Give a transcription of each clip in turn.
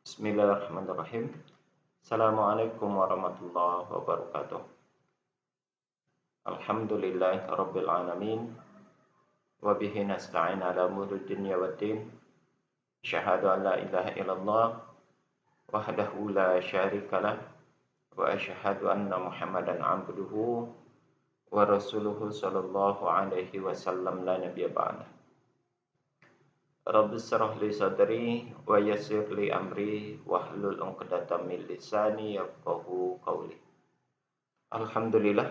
Bismillahirrahmanirrahim. Assalamualaikum warahmatullahi wabarakatuh. Alhamdulillahi rabbil alamin. Wa bihi nasta'in ala umuri dunya waddin. Asyhadu an la ilaha illallah wahdahu la syarikalah wa asyhadu anna Muhammadan abduhu wa rasuluhu sallallahu alaihi wasallam la nabiyya ba'dah. Rabbi syrah li sadri wa yassir li amri wahlul 'uqdatam min lisani yafqahu qawli. Alhamdulillah,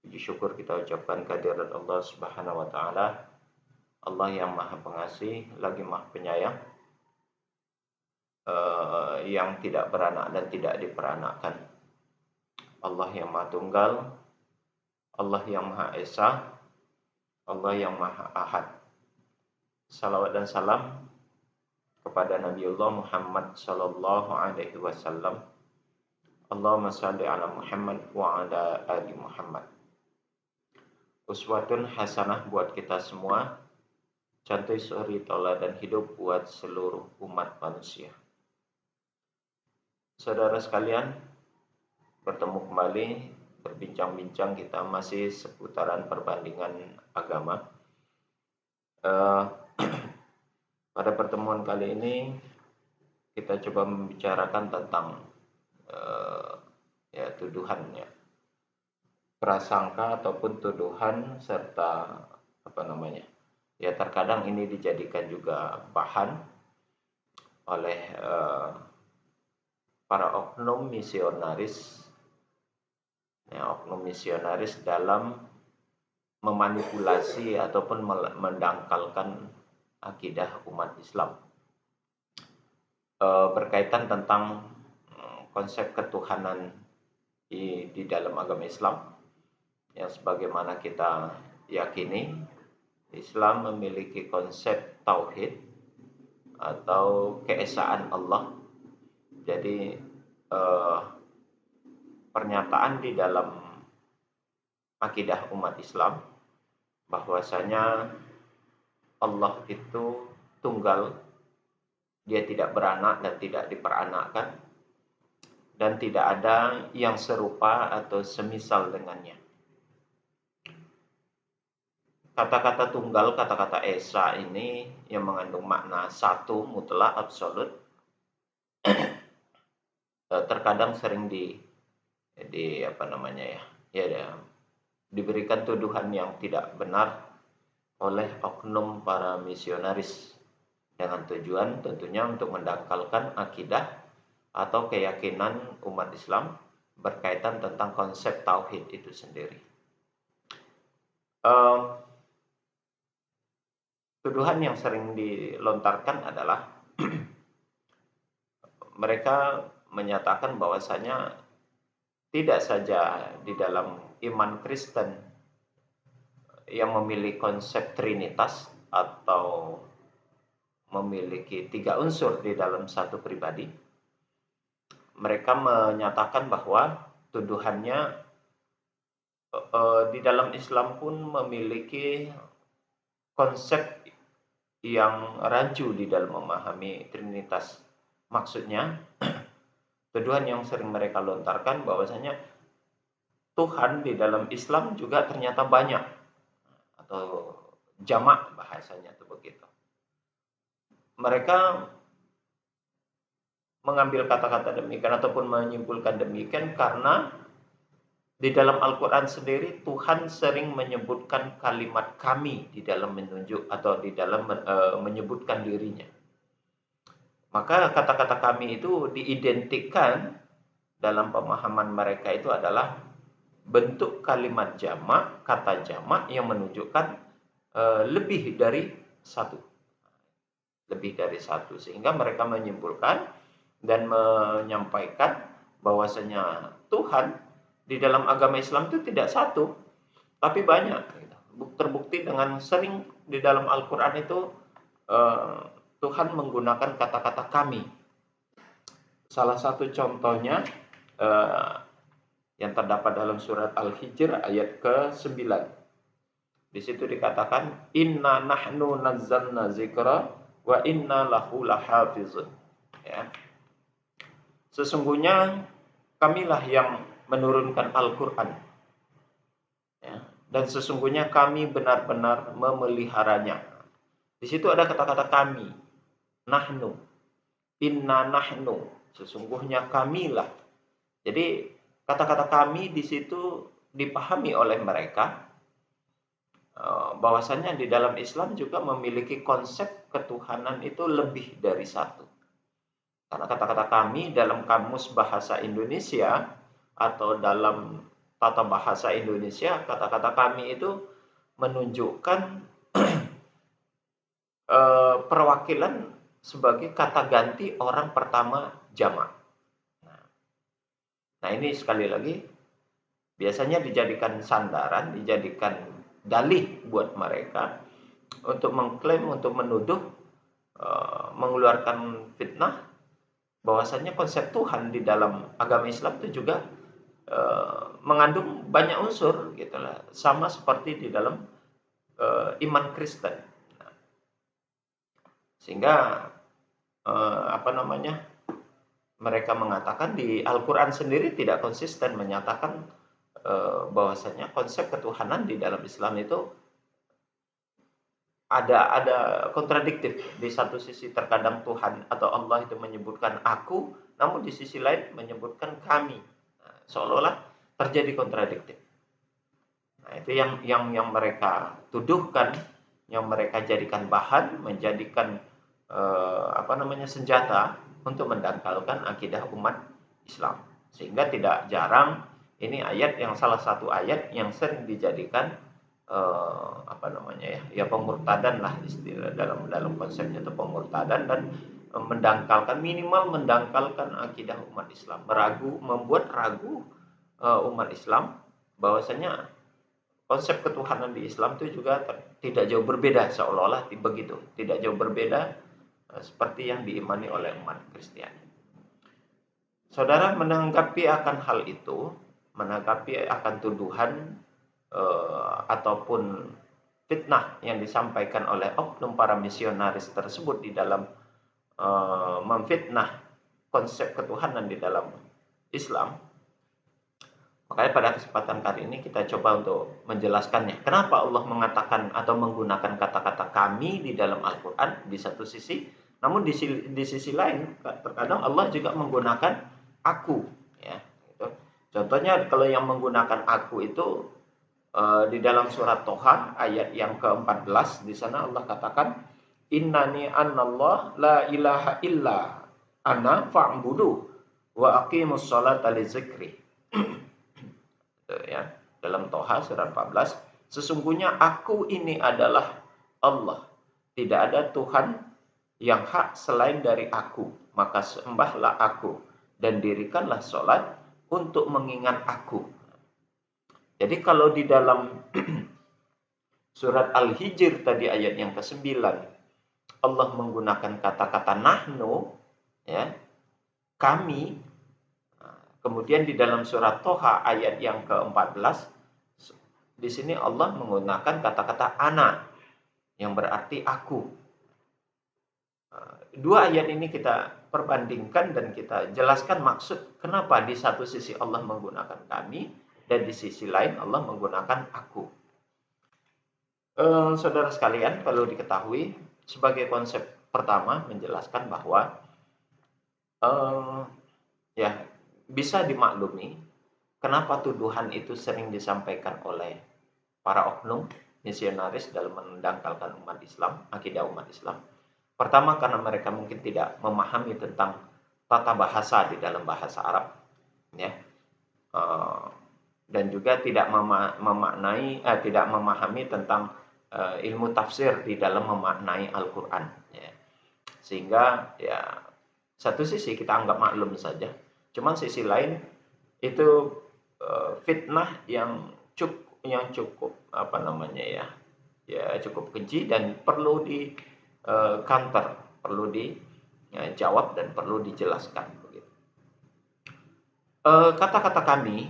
puji syukur kita ucapkan kehadirat Allah Subhanahu wa taala, Allah yang Maha Pengasih lagi Maha Penyayang, yang tidak beranak dan tidak diperanakkan. Allah yang Maha Tunggal, Allah yang Maha Esa, Allah yang Maha Ahad. Salawat dan salam kepada Nabiullah Muhammad sallallahu alaihi wasallam. Allahumma shalli ala Muhammad wa ala ali Muhammad. Uswatun hasanah buat kita semua, contoh suri tauladan hidup buat seluruh umat manusia. Saudara sekalian, bertemu kembali, berbincang-bincang kita masih seputaran perbandingan agama. Pada pertemuan kali ini kita coba membicarakan tentang tuduhannya, prasangka ataupun tuduhan serta terkadang ini dijadikan juga bahan oleh para oknum misionaris dalam memanipulasi ataupun mendangkalkan akidah umat Islam berkaitan tentang konsep ketuhanan di dalam agama Islam, yang sebagaimana kita yakini Islam memiliki konsep tauhid atau keesaan Allah. Jadi pernyataan di dalam akidah umat Islam bahwasanya Allah itu tunggal, dia tidak beranak dan tidak diperanakkan, dan tidak ada yang serupa atau semisal dengannya. Kata-kata tunggal, kata-kata esa ini yang mengandung makna satu mutlak absolut, terkadang sering diberikan tuduhan yang tidak benar oleh oknum para misionaris dengan tujuan tentunya untuk mendangkalkan akidah atau keyakinan umat Islam berkaitan tentang konsep tauhid itu sendiri. Tuduhan yang sering dilontarkan adalah mereka menyatakan bahwasanya tidak saja di dalam iman Kristen yang memiliki konsep Trinitas atau memiliki tiga unsur di dalam satu pribadi, mereka menyatakan bahwa tuduhannya di dalam Islam pun memiliki konsep yang rancu di dalam memahami Trinitas. Maksudnya, tuduhan yang sering mereka lontarkan bahwasanya Tuhan di dalam Islam juga ternyata banyak, atau jamak bahasanya itu begitu. Mereka mengambil kata-kata demikian ataupun menyimpulkan demikian karena di dalam Al-Quran sendiri Tuhan sering menyebutkan kalimat kami di dalam menunjuk atau di dalam menyebutkan dirinya. Maka kata-kata kami itu diidentikan dalam pemahaman mereka itu adalah bentuk kalimat jamak, kata jamak yang menunjukkan lebih dari satu. Sehingga mereka menyimpulkan dan menyampaikan bahwasanya Tuhan di dalam agama Islam itu tidak satu, tapi banyak. Terbukti dengan sering di dalam Al-Quran itu Tuhan menggunakan kata-kata kami. Salah satu contohnya yang terdapat dalam surat Al-Hijr ayat ke-9. Di situ dikatakan inna nahnu nazzalna zikra wa inna lahu lahafizun. Ya. sesungguhnya kamilah yang menurunkan Al-Quran, ya, dan sesungguhnya kami benar-benar memeliharanya. Di situ ada kata-kata kami, nahnu, inna nahnu, sesungguhnya kamilah. Jadi kata-kata kami di situ dipahami oleh mereka bahwasanya di dalam Islam juga memiliki konsep ketuhanan itu lebih dari satu. Karena kata-kata kami dalam kamus bahasa Indonesia atau dalam tata bahasa Indonesia, kata-kata kami itu menunjukkan perwakilan sebagai kata ganti orang pertama jamak. Nah, ini sekali lagi biasanya dijadikan sandaran, dijadikan dalih buat mereka untuk mengklaim, untuk menuduh, mengeluarkan fitnah bahwasanya konsep Tuhan di dalam agama Islam itu juga mengandung banyak unsur, gitulah, sama seperti di dalam iman Kristen. Nah, sehingga mereka mengatakan di Al-Quran sendiri tidak konsisten menyatakan bahwasanya konsep ketuhanan di dalam Islam itu ada kontradiktif. Di satu sisi terkadang Tuhan atau Allah itu menyebutkan aku, namun di sisi lain menyebutkan kami. Nah, seolah-olah terjadi kontradiktif. Nah, itu yang mereka tuduhkan, yang mereka jadikan bahan, menjadikan senjata untuk mendangkalkan akidah umat Islam. Sehingga tidak jarang ini ayat yang salah satu ayat yang sering dijadikan pemurtadan lah, istilah dalam konsepnya itu pemurtadan, dan minimal mendangkalkan akidah umat Islam, membuat ragu umat Islam bahwasanya konsep ketuhanan di Islam itu juga tidak jauh berbeda, seolah-olah begitu, tidak jauh berbeda seperti yang diimani oleh umat Kristiani. Saudara, menanggapi akan hal itu, menanggapi akan tuduhan ataupun fitnah yang disampaikan oleh oknum para misionaris tersebut di dalam memfitnah konsep ketuhanan di dalam Islam, makanya pada kesempatan kali ini kita coba untuk menjelaskannya. Kenapa Allah mengatakan atau menggunakan kata-kata kami di dalam Al-Quran di satu sisi, namun di sisi lain terkadang Allah juga menggunakan aku, ya, gitu. Contohnya kalau yang menggunakan aku itu di dalam surat Toha ayat yang ke-14, di sana Allah katakan innani anallah la ilaha illa ana fa'budu wa aqimus sholata li dzikri. Ya, dalam Toha surat 14, sesungguhnya aku ini adalah Allah, tidak ada Tuhan yang hak selain dari aku, maka sembahlah aku dan dirikanlah sholat untuk mengingat aku. Jadi kalau di dalam surat Al-Hijr tadi ayat yang ke-9 Allah menggunakan kata-kata nahnu, ya, kami. Kemudian di dalam surat Toha ayat yang ke-14 di sini Allah menggunakan kata-kata ana yang berarti aku. Dua ayat ini kita perbandingkan dan kita jelaskan maksud kenapa di satu sisi Allah menggunakan kami dan di sisi lain Allah menggunakan aku. Saudara sekalian, perlu diketahui sebagai konsep pertama menjelaskan bahwa bisa dimaklumi kenapa tuduhan itu sering disampaikan oleh para oknum misionaris dalam mendangkalkan umat Islam, akidah umat Islam. Pertama, karena mereka mungkin tidak memahami tentang tata bahasa di dalam bahasa Arab, ya, dan juga tidak memahami tentang ilmu tafsir di dalam memaknai Al-Quran, ya. Sehingga ya satu sisi kita anggap maklum saja, cuman sisi lain itu fitnah yang cukup cukup keji dan perlu di counter, perlu dijawab dan perlu dijelaskan. Kata-kata kami,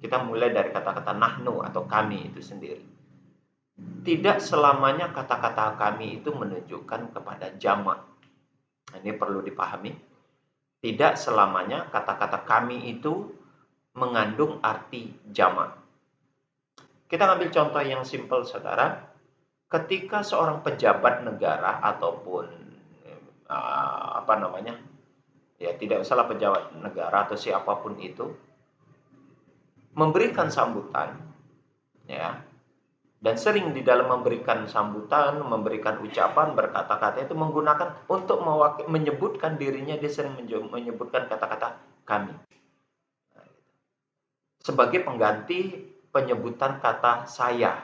kita mulai dari kata-kata nahnu atau kami itu sendiri. Tidak selamanya kata-kata kami itu menunjukkan kepada jamak. Ini perlu dipahami. Tidak selamanya kata-kata kami itu mengandung arti jamak. Kita ambil contoh yang simpel, saudara. Ketika seorang pejabat negara ataupun apa namanya, ya tidak usahlah pejabat negara atau siapapun itu, memberikan sambutan, ya, dan sering di dalam memberikan sambutan, memberikan ucapan, berkata-kata itu menggunakan untuk menyebutkan dirinya, dia sering menyebutkan kata-kata kami sebagai pengganti penyebutan kata saya.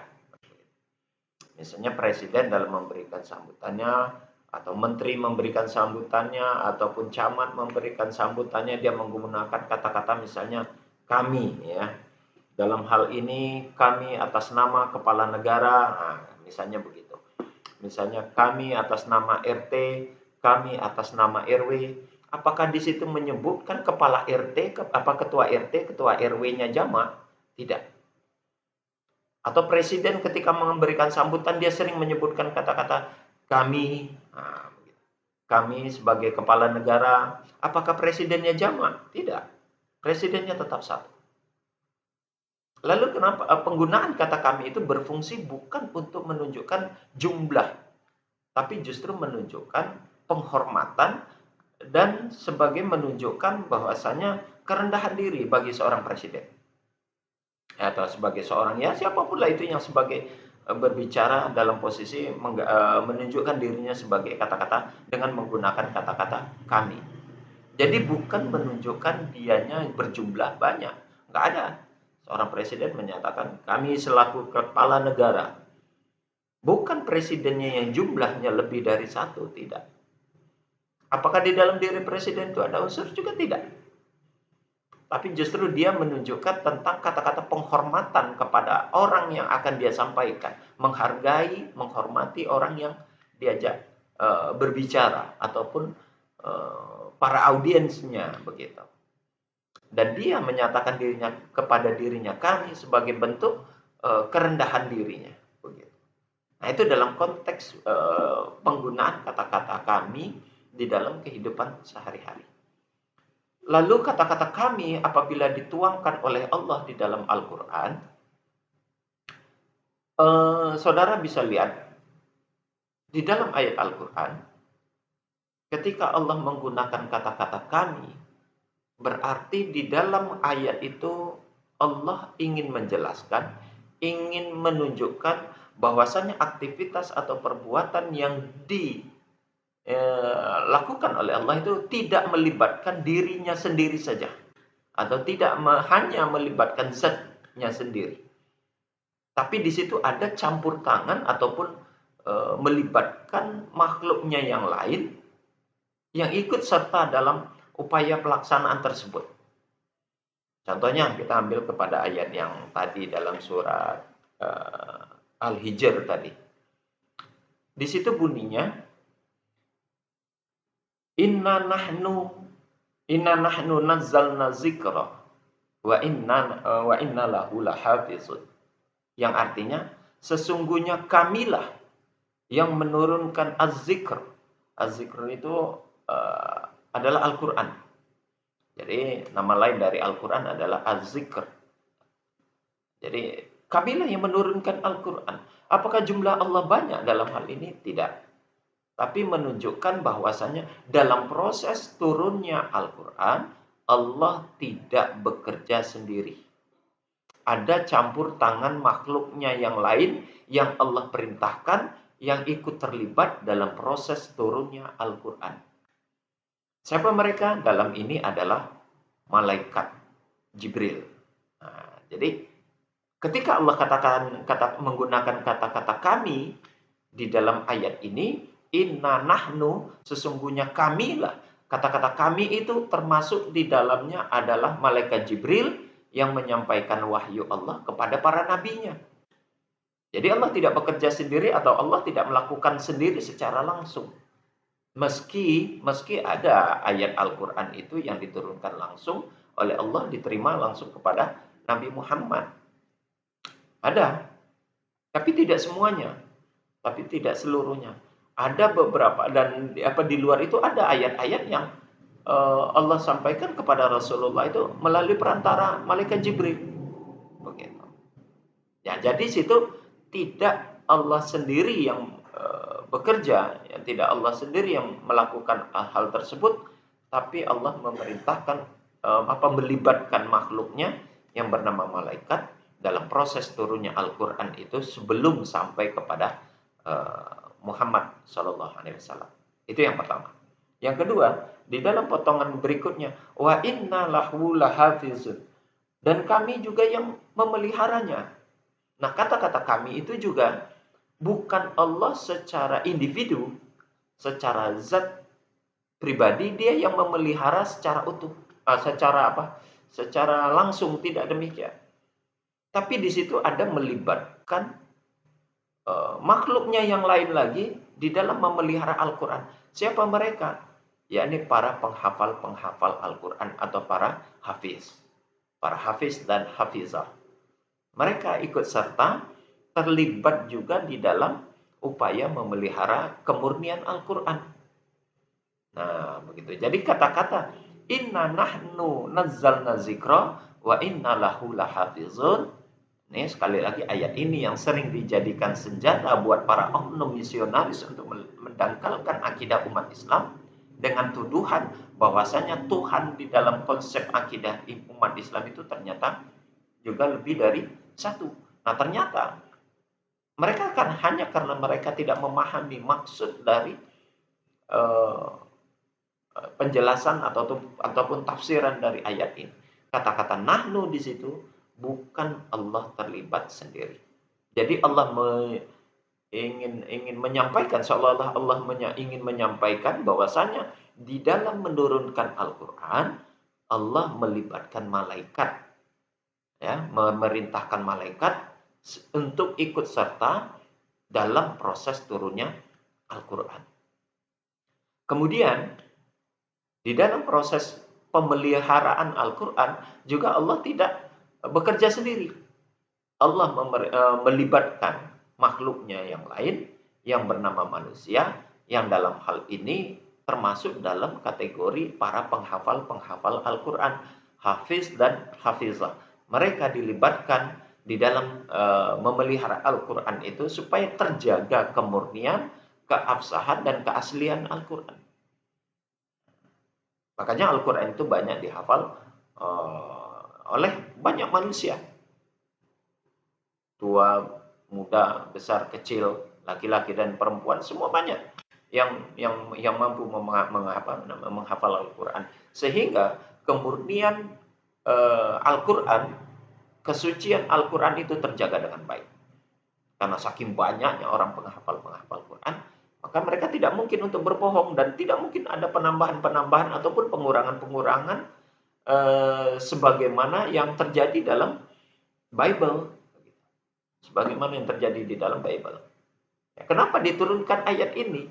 Misalnya presiden dalam memberikan sambutannya, atau menteri memberikan sambutannya, ataupun camat memberikan sambutannya, dia menggunakan kata-kata misalnya kami, ya. Dalam hal ini kami atas nama kepala negara, nah, misalnya begitu. Misalnya kami atas nama RT, kami atas nama RW. Apakah di situ menyebutkan kepala RT, ketua RT, ketua RW-nya jamak? Tidak. Atau presiden ketika memberikan sambutan dia sering menyebutkan kata-kata kami, nah, kami sebagai kepala negara. Apakah presidennya jamak? Tidak. Presidennya tetap satu. Lalu kenapa penggunaan kata kami itu berfungsi bukan untuk menunjukkan jumlah, tapi justru menunjukkan penghormatan dan sebagai menunjukkan bahwasanya kerendahan diri bagi seorang presiden. Atau sebagai seorang, ya siapapun lah itu yang sebagai berbicara dalam posisi menunjukkan dirinya sebagai kata-kata dengan menggunakan kata-kata kami. Jadi bukan menunjukkan dianya berjumlah banyak. Nggak ada. Seorang presiden menyatakan kami selaku kepala negara. Bukan presidennya yang jumlahnya lebih dari satu, tidak. Apakah di dalam diri presiden itu ada unsur? Juga tidak. Tapi justru dia menunjukkan tentang kata-kata penghormatan kepada orang yang akan dia sampaikan. Menghargai, menghormati orang yang diajak berbicara ataupun para audiensnya begitu. Dan dia menyatakan dirinya kepada dirinya kami sebagai bentuk kerendahan dirinya begitu. Nah, itu dalam konteks penggunaan kata-kata kami di dalam kehidupan sehari-hari. Lalu kata-kata kami apabila dituangkan oleh Allah di dalam Al-Quran, saudara bisa lihat di dalam ayat Al-Quran, ketika Allah menggunakan kata-kata kami, berarti di dalam ayat itu Allah ingin menjelaskan, ingin menunjukkan bahwasannya aktivitas atau perbuatan yang lakukan oleh Allah itu tidak melibatkan dirinya sendiri saja, atau tidak hanya melibatkan zatnya sendiri, tapi di situ ada campur tangan ataupun melibatkan makhluknya yang lain yang ikut serta dalam upaya pelaksanaan tersebut. Contohnya kita ambil kepada ayat yang tadi dalam surat Al-Hijr tadi. Di situ bunyinya Inna nahnu nazzalna zikra wa inna lahu lahafizun. Yang artinya sesungguhnya kamilah yang menurunkan az-zikr. Az-zikr itu adalah Al-Qur'an. Jadi nama lain dari Al-Qur'an adalah az-zikr. Jadi kamilah yang menurunkan Al-Qur'an. Apakah jumlah Allah banyak dalam hal ini? Tidak. Tapi menunjukkan bahwasannya dalam proses turunnya Al-Quran, Allah tidak bekerja sendiri. Ada campur tangan makhluknya yang lain yang Allah perintahkan, yang ikut terlibat dalam proses turunnya Al-Quran. Siapa mereka? Dalam ini adalah malaikat Jibril. Nah, jadi ketika Allah menggunakan kata-kata kami di dalam ayat ini, Inna nahnu, sesungguhnya kamilah. Kata-kata kami itu termasuk di dalamnya adalah malaikat Jibril yang menyampaikan wahyu Allah kepada para nabinya. Jadi Allah tidak bekerja sendiri atau Allah tidak melakukan sendiri secara langsung. Meski ada ayat Al-Quran itu yang diturunkan langsung oleh Allah, diterima langsung kepada Nabi Muhammad. Ada, tapi tidak semuanya, tapi tidak seluruhnya. Ada beberapa, dan di luar itu ada ayat-ayat yang Allah sampaikan kepada Rasulullah itu melalui perantara malaikat Jibril. Begitu. Ya, jadi situ tidak Allah sendiri yang bekerja, ya, tidak Allah sendiri yang melakukan hal tersebut, tapi Allah memerintahkan melibatkan makhluknya yang bernama malaikat dalam proses turunnya Al-Quran itu sebelum sampai kepada Muhammad Shallallahu Alaihi Wasallam. Itu yang pertama. Yang kedua, di dalam potongan berikutnya, wa inna lahu lahafizun, dan kami juga yang memeliharanya. Nah, kata-kata kami itu juga bukan Allah secara individu, secara zat pribadi dia yang memelihara secara utuh, secara apa? Secara langsung, tidak demikian. Tapi di situ ada melibatkan makhluknya yang lain lagi di dalam memelihara Al-Quran. Siapa mereka? Yakni para penghafal-penghafal Al-Quran atau para hafiz. Para hafiz dan hafizah. Mereka ikut serta terlibat juga di dalam upaya memelihara kemurnian Al-Quran. Nah, begitu. Jadi kata-kata inna nahnu nazzalna zikra wa inna lahu lahafizun. Ini sekali lagi ayat ini yang sering dijadikan senjata buat para oknum misionaris untuk mendangkalkan akidah umat Islam dengan tuduhan bahwasanya Tuhan di dalam konsep akidah umat Islam itu ternyata juga lebih dari satu. Nah, ternyata mereka kan hanya karena mereka tidak memahami maksud dari penjelasan ataupun tafsiran dari ayat ini. Kata-kata nahnu di situ bukan Allah terlibat sendiri. Jadi Allah ingin menyampaikan, seolah-olah Allah ingin menyampaikan bahwasanya di dalam menurunkan Al-Quran Allah melibatkan malaikat, ya, memerintahkan malaikat untuk ikut serta dalam proses turunnya Al-Quran. Kemudian di dalam proses pemeliharaan Al-Quran juga Allah tidak bekerja sendiri. Allah melibatkan makhluknya yang lain yang bernama manusia, yang dalam hal ini termasuk dalam kategori para penghafal-penghafal Al-Quran, hafiz dan hafizah. Mereka dilibatkan di dalam memelihara Al-Quran itu supaya terjaga kemurnian, keabsahan dan keaslian Al-Quran. Makanya Al-Quran itu banyak dihafal oleh banyak manusia. Tua, muda, besar, kecil, laki-laki dan perempuan, semua banyak yang mampu menghafal Al-Quran. Sehingga kemurnian Al-Quran, kesucian Al-Quran itu terjaga dengan baik. Karena saking banyaknya orang penghafal Quran, maka mereka tidak mungkin untuk berbohong dan tidak mungkin ada penambahan-penambahan ataupun pengurangan-pengurangan sebagaimana yang terjadi dalam Bible. Sebagaimana yang terjadi di dalam Bible. Ya, kenapa diturunkan ayat ini?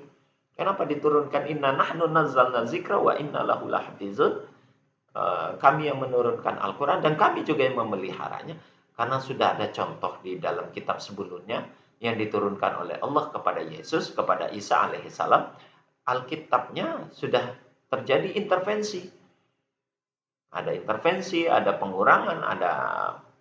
Kenapa diturunkan inna nahnu nazzalna zikra wa inna lahu lahafizun? Kami yang menurunkan Al-Quran dan kami juga yang memeliharanya. Karena sudah ada contoh di dalam kitab sebelumnya yang diturunkan oleh Allah kepada Yesus, kepada Isa alaihissalam. Alkitabnya sudah terjadi intervensi. Ada intervensi, ada pengurangan, ada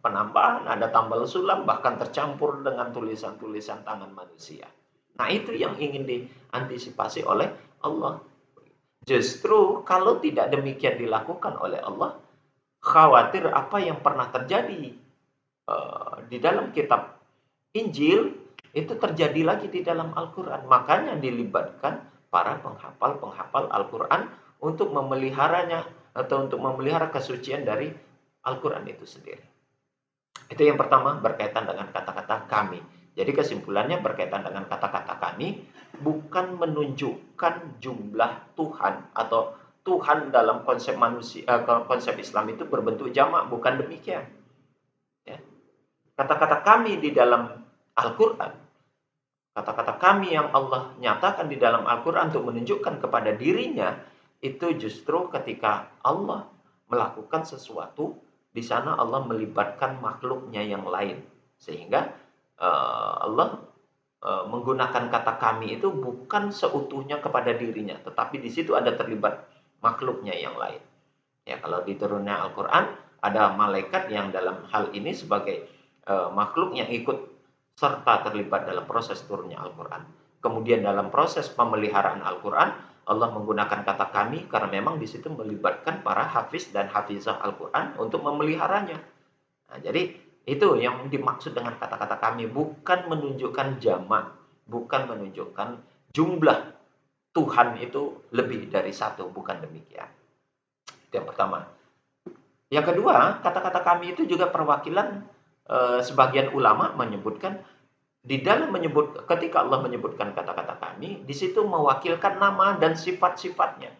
penambahan, ada tambal sulam, bahkan tercampur dengan tulisan-tulisan tangan manusia. Nah, itu yang ingin diantisipasi oleh Allah. Justru kalau tidak demikian dilakukan oleh Allah, khawatir apa yang pernah terjadi di dalam kitab Injil itu terjadi lagi di dalam Al-Quran. Makanya dilibatkan para penghafal Al-Quran untuk memeliharanya atau untuk memelihara kesucian dari Al-Quran itu sendiri. Itu yang pertama berkaitan dengan kata-kata kami. Jadi kesimpulannya berkaitan dengan kata-kata kami bukan menunjukkan jumlah Tuhan atau Tuhan dalam konsep manusia, konsep Islam itu berbentuk jamak, bukan demikian. Ya. Kata-kata kami di dalam Al-Quran, kata-kata kami yang Allah nyatakan di dalam Al-Quran untuk menunjukkan kepada dirinya, itu justru ketika Allah melakukan sesuatu, di sana Allah melibatkan makhluknya yang lain. Sehingga Allah menggunakan kata kami itu bukan seutuhnya kepada dirinya, tetapi di situ ada terlibat makhluknya yang lain. Ya, kalau di turunnya Al-Quran, ada malaikat yang dalam hal ini sebagai makhluk yang ikut serta terlibat dalam proses turunnya Al-Quran. Kemudian dalam proses pemeliharaan Al-Quran, Allah menggunakan kata kami karena memang di situ melibatkan para hafiz dan hafizah Al-Quran untuk memeliharanya. Nah, jadi itu yang dimaksud dengan kata-kata kami, bukan menunjukkan jamak, bukan menunjukkan jumlah Tuhan itu lebih dari satu, bukan demikian. Itu yang pertama. Yang kedua, kata-kata kami itu juga perwakilan, sebagian ulama menyebutkan di dalam ketika Allah menyebutkan kata-kata kami, di situ mewakilkan nama dan sifat-sifatnya.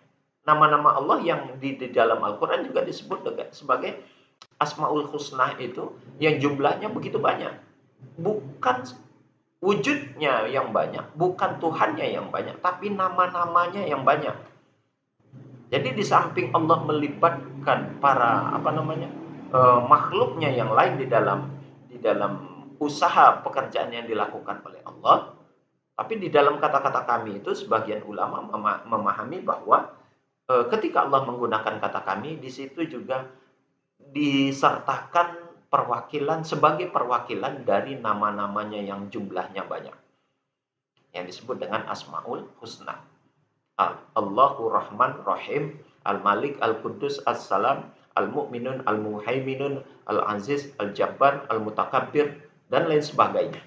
Nama-nama Allah yang di dalam Al-Quran juga disebut sebagai Asmaul Husna itu yang jumlahnya begitu banyak. Bukan wujudnya yang banyak, bukan Tuhannya yang banyak, tapi nama-namanya yang banyak. Jadi di samping Allah melibatkan para makhluknya yang lain di dalam usaha pekerjaan yang dilakukan oleh Allah, tapi di dalam kata-kata kami itu sebagian ulama memahami bahwa ketika Allah menggunakan kata kami, di situ juga disertakan sebagai perwakilan dari nama-namanya yang jumlahnya banyak, yang disebut dengan Asmaul Husna. Allahu Rahman Rahim, Al-Malik, Al-Quddus, As-Salam, Al-Mu'minun, Al-Muhaiminun, Al-Aziz, Al-Jabbar, Al-Mutakabbir, dan lain sebagainya.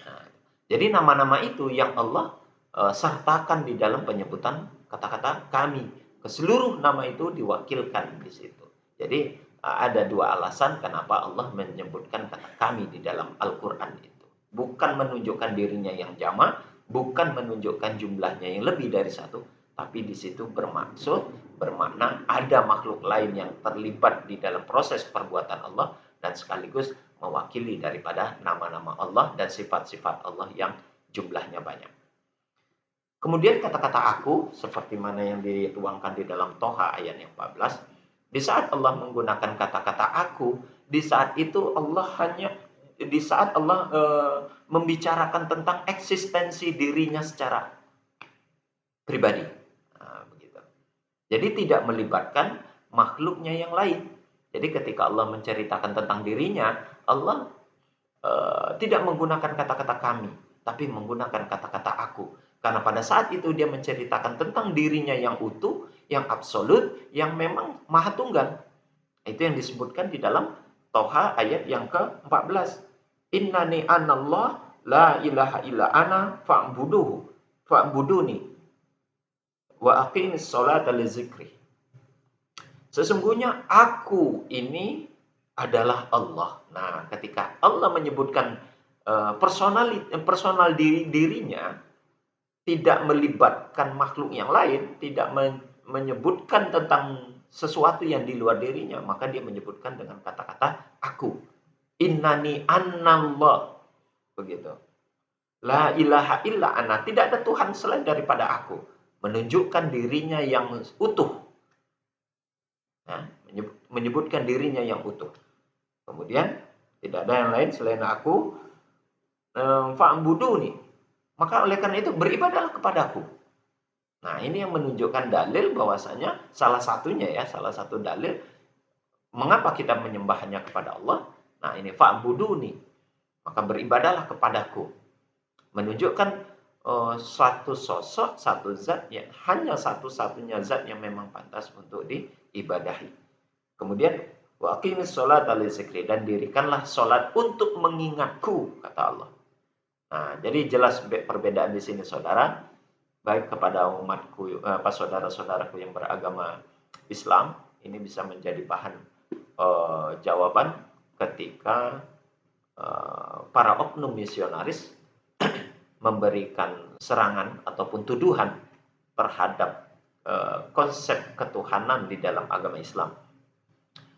Nah, jadi nama-nama itu yang Allah sertakan di dalam penyebutan kata-kata kami. Keseluruh nama itu diwakilkan di situ. Jadi ada dua alasan kenapa Allah menyebutkan kata kami di dalam Al-Quran itu. Bukan menunjukkan dirinya yang jamak, bukan menunjukkan jumlahnya yang lebih dari satu, tapi di situ bermakna ada makhluk lain yang terlibat di dalam proses perbuatan Allah dan sekaligus mewakili daripada nama-nama Allah dan sifat-sifat Allah yang jumlahnya banyak. Kemudian kata-kata aku, seperti mana yang dituangkan di dalam Toha ayat yang 14, di saat Allah menggunakan kata-kata aku, di saat Allah membicarakan tentang eksistensi dirinya secara pribadi. Nah, begitu. Jadi tidak melibatkan makhluknya yang lain. Jadi ketika Allah menceritakan tentang dirinya, Allah tidak menggunakan kata-kata kami, tapi menggunakan kata-kata aku. Karena pada saat itu dia menceritakan tentang dirinya yang utuh, yang absolut, yang memang maha tunggal. Itu yang disebutkan di dalam Toha ayat yang ke-14. Innani anallah la ilaha illa ana fa'buduni wa aqimis sholata li zikri. Sesungguhnya aku ini adalah Allah. Nah, ketika Allah menyebutkan personal dirinya, tidak melibatkan makhluk yang lain, tidak menyebutkan tentang sesuatu yang di luar dirinya, maka dia menyebutkan dengan kata-kata aku. Innani anallah. Begitu. La ilaha illa ana. Tidak ada Tuhan selain daripada aku. Menunjukkan dirinya yang utuh. Nah, menyebutkan dirinya yang utuh. Kemudian tidak ada yang lain selain aku. Fa'buduni. Maka oleh karena itu beribadahlah kepadaku. Nah, ini yang menunjukkan dalil bahwasanya salah satu dalil mengapa kita menyembahnya kepada Allah. Nah, ini fa'buduni. Maka beribadahlah kepadaku. Menunjukkan suatu sosok, satu zat yang hanya satu-satunya zat yang memang pantas untuk diibadahi. Kemudian wa aqimis sholata li dzikri, dan dirikanlah salat untuk mengingatku, kata Allah. Nah, jadi jelas perbedaan di sini saudara, baik kepada umatku, saudara-saudaraku yang beragama Islam, ini bisa menjadi bahan jawaban ketika para oknum misionaris memberikan serangan ataupun tuduhan terhadap konsep ketuhanan di dalam agama Islam.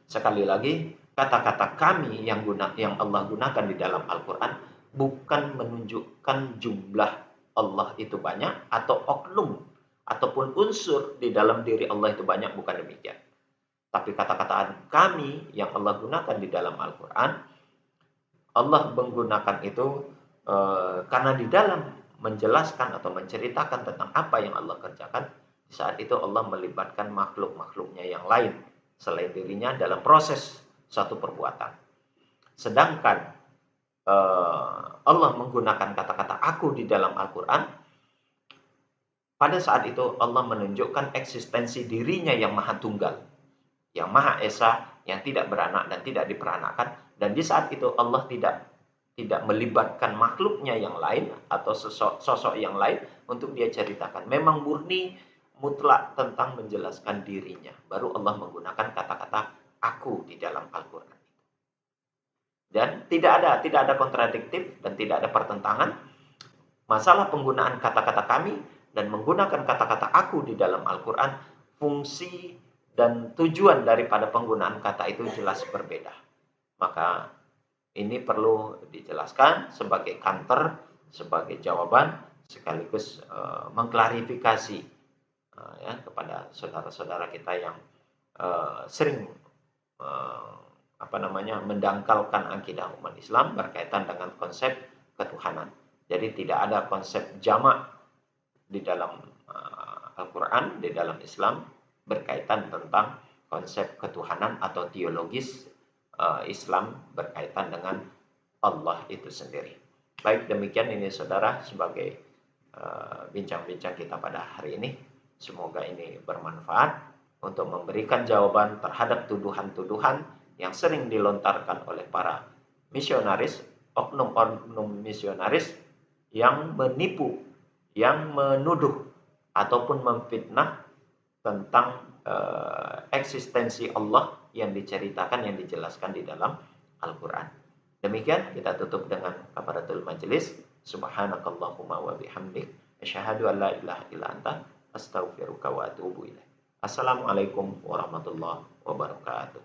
Sekali lagi, kata-kata kami yang Allah gunakan di dalam Al-Quran bukan menunjukkan jumlah Allah itu banyak atau oknum ataupun unsur di dalam diri Allah itu banyak, bukan demikian. Tapi kata-kata kami yang Allah gunakan di dalam Al-Quran, Allah menggunakan itu karena di dalam menjelaskan atau menceritakan tentang apa yang Allah kerjakan, di Saat itu Allah melibatkan makhluk-makhluknya yang lain selain dirinya dalam proses satu perbuatan. Sedangkan Allah menggunakan kata-kata aku di dalam Al-Quran, pada saat itu Allah menunjukkan eksistensi dirinya yang maha tunggal, yang maha esa, yang tidak beranak dan tidak diperanakan. Dan di saat itu Allah tidak melibatkan makhluknya yang lain atau sosok yang lain untuk dia ceritakan. Memang murni mutlak tentang menjelaskan dirinya. Baru Allah menggunakan kata-kata aku di dalam Al-Quran. Dan tidak ada kontradiktif dan tidak ada pertentangan. Masalah penggunaan kata-kata kami dan menggunakan kata-kata aku di dalam Al-Quran, fungsi dan tujuan daripada penggunaan kata itu jelas berbeda. Maka ini perlu dijelaskan sebagai counter, sebagai jawaban, sekaligus mengklarifikasi ya, kepada saudara-saudara kita yang sering mendangkalkan akidah umat Islam berkaitan dengan konsep ketuhanan. Jadi tidak ada konsep jamak di dalam Al-Quran, di dalam Islam berkaitan tentang konsep ketuhanan atau teologis Islam berkaitan dengan Allah itu sendiri. Baik, demikian ini saudara sebagai bincang-bincang kita pada hari ini. Semoga ini bermanfaat untuk memberikan jawaban terhadap tuduhan-tuduhan yang sering dilontarkan oleh para misionaris, oknum-oknum misionaris yang menipu, yang menuduh ataupun memfitnah tentang eksistensi Allah yang diceritakan, yang dijelaskan di dalam Al-Quran. Demikian kita tutup dengan kafaratul majelis. Subhanakallahumma wa bihamdik, asyhadu an la ilaha illa anta, astaghfiruka wa atubu ilaik. Assalamualaikum warahmatullahi wabarakatuh.